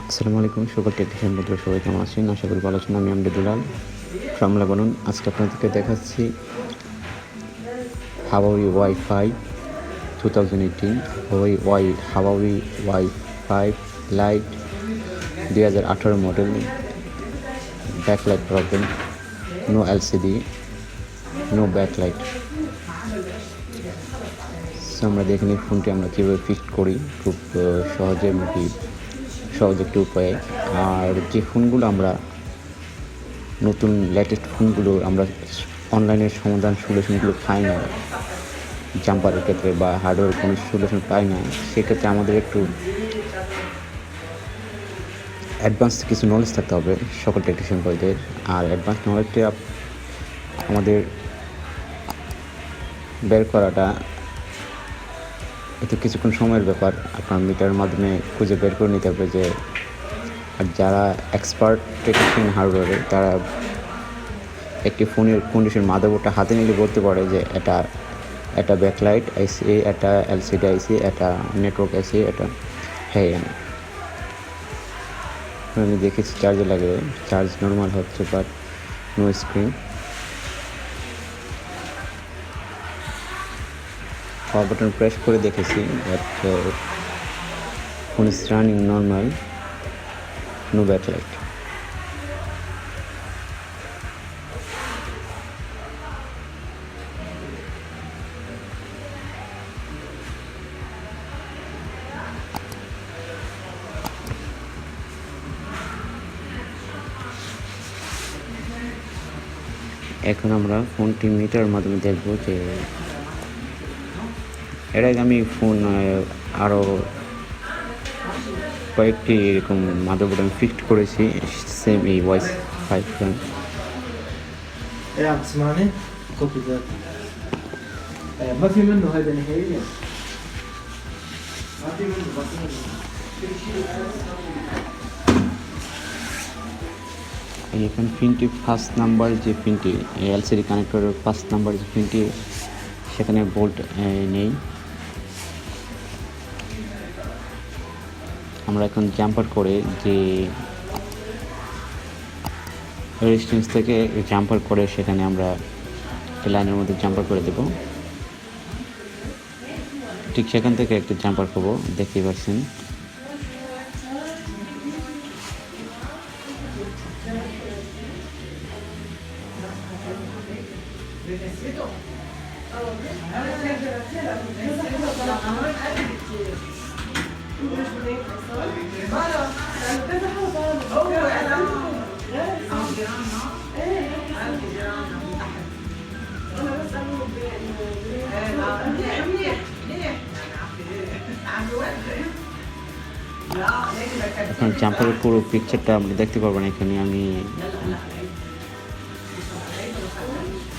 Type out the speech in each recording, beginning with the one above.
আসসালামু আলাইকুম সকল টেকনিশিয়ান বন্ধুরা, সবাই কেমন আছেন? আশা করি ভালো আছেন। আমি আমরুদুলাল ফ্রম লেবানন। আজকে আপনাদেরকে দেখাচ্ছি Huawei Y5 2018, Huawei Y5 Lite 2018 model, backlight problem, no LCD, no backlight. So আমরা দেখে নিই ফোনটি আমরা কীভাবে ফিক্স করি খুব সহজ একটি উপায়ে। আর যে ফোনগুলো আমরা নতুন লেটেস্ট ফোনগুলো আমরা অনলাইনের সমাধান সলিউশনগুলো পাই না, জাম্পারের ক্ষেত্রে বা হার্ডওয়্যার কোনো সলিউশন পাই না, সেক্ষেত্রে আমাদের একটু অ্যাডভান্স কিছু নলেজ থাকতে হবে সকল টেকনিশিয়ান ভাইদের। আর অ্যাডভান্স নলেজটা আমাদের বের করাটা এতে কিছুক্ষণ সময়ের ব্যাপার। আপনার মিটারের মাধ্যমে খুঁজে বের করে নিতে হবে যে, আর যারা এক্সপার্ট টেকনিশিয়ান হার্ডওয়্যারে, তারা একটি ফোনের কন্ডিশন মাদারবোর্ডটা হাতে নিলে বলতে পারে যে এটা ব্যাকলাইট আইসি, এটা এলসিডি আইসি, এটা নেটওয়ার্ক আইসি, এটা হ্যাঁ। আমি দেখেছি চার্জে লাগে, চার্জ নর্মাল হচ্ছে but no screen. Power button press করে দেখেছি but phone is running normal, no backlight. এখন আমরা ফোনটি মিটারের মাধ্যমে দেখব যে এর আগে আমি ফোন আরও কয়েকটি এরকম মাদারবোর্ড আমি ফিক্সড করেছি, সেম এই Y5 Prime। عم تسمعني؟ كوبي ذات ما في منه هذا نهائيا، ما في منه بس এখন পিনটি ফার্স্ট নাম্বার, যে পিনটি এলসিডি কানেক্টরের ফার্স্ট নাম্বার যে পিনটি, সেখানে বোল্ট নেই। আমরা এখন জাম্পার করে যে রেজিস্ট্যান্স থেকে জাম্পার করে সেখানে আমরা লাইনের মধ্যে জাম্পার করে দেব। ঠিক সেখান থেকে একটু জাম্পার করবো, দেখতেই পাচ্ছেন। এখন জাম্পারের পুরো পিকচারটা আপনি দেখতে পারবেন। এখানে আমি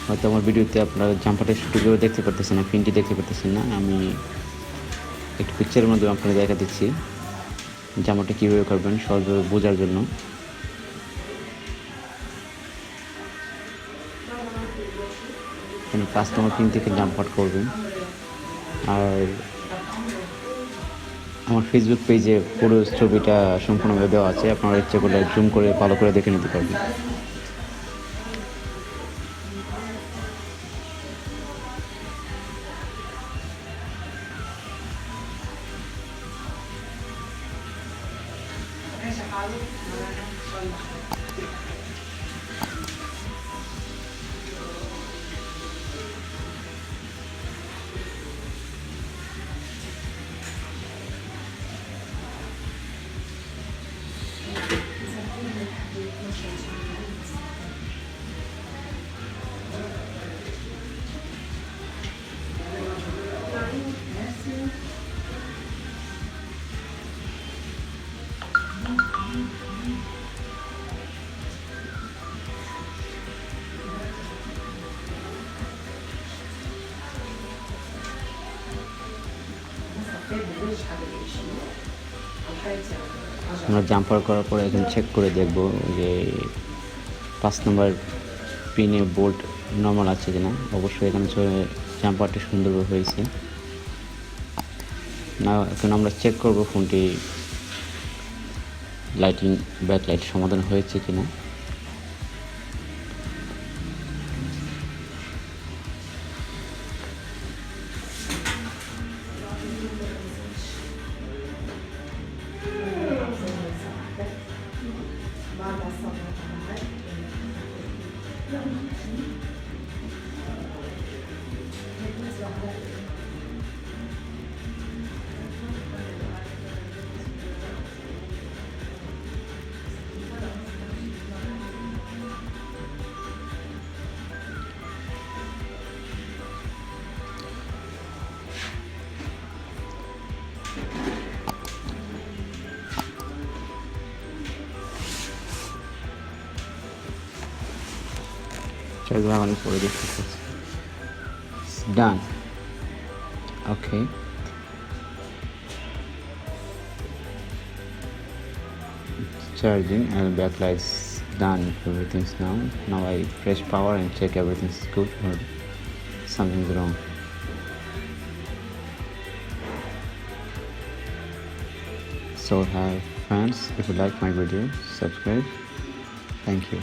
হয়তো আমার ভিডিওতে আপনারা জাম্পারের স্টুডিও দেখতে পারতেছেন না, পিনটি দেখতে পারতেছেন না। আমি একটু পিকচারের মাধ্যমে আপনাদের দেখা দিচ্ছি জাম্পারটা কীভাবে করবেন সহজভাবে বোঝার জন্য। এখানে 5 নম্বর পিন থেকে জাম্পার করবেন। আর আমার ফেসবুক পেজে পুরো ছবিটা সম্পূর্ণভাবে দেওয়া আছে, আপনারা ইচ্ছে করলে জুম করে ভালো করে দেখে নিতে পারবেন। আমরা জাম্পার করার পরে এখন চেক করে দেখব যে 5 নম্বর পিনে বোল্ট নর্মাল আছে কিনা। অবশ্যই এখানে জাম্পারটি সুন্দরভাবে হয়েছে না। এখন আমরা চেক করব ফোনটি লাইটিং ব্যাকলাইট সমাধান হয়েছে কিনা। চার্জ লাগানোর পরে দেখতেছি ডান। ওকে, charging and backlights done. Everything's now I press power and check everything's good or something's wrong. So hi friends, if you like my video, subscribe. Thank you.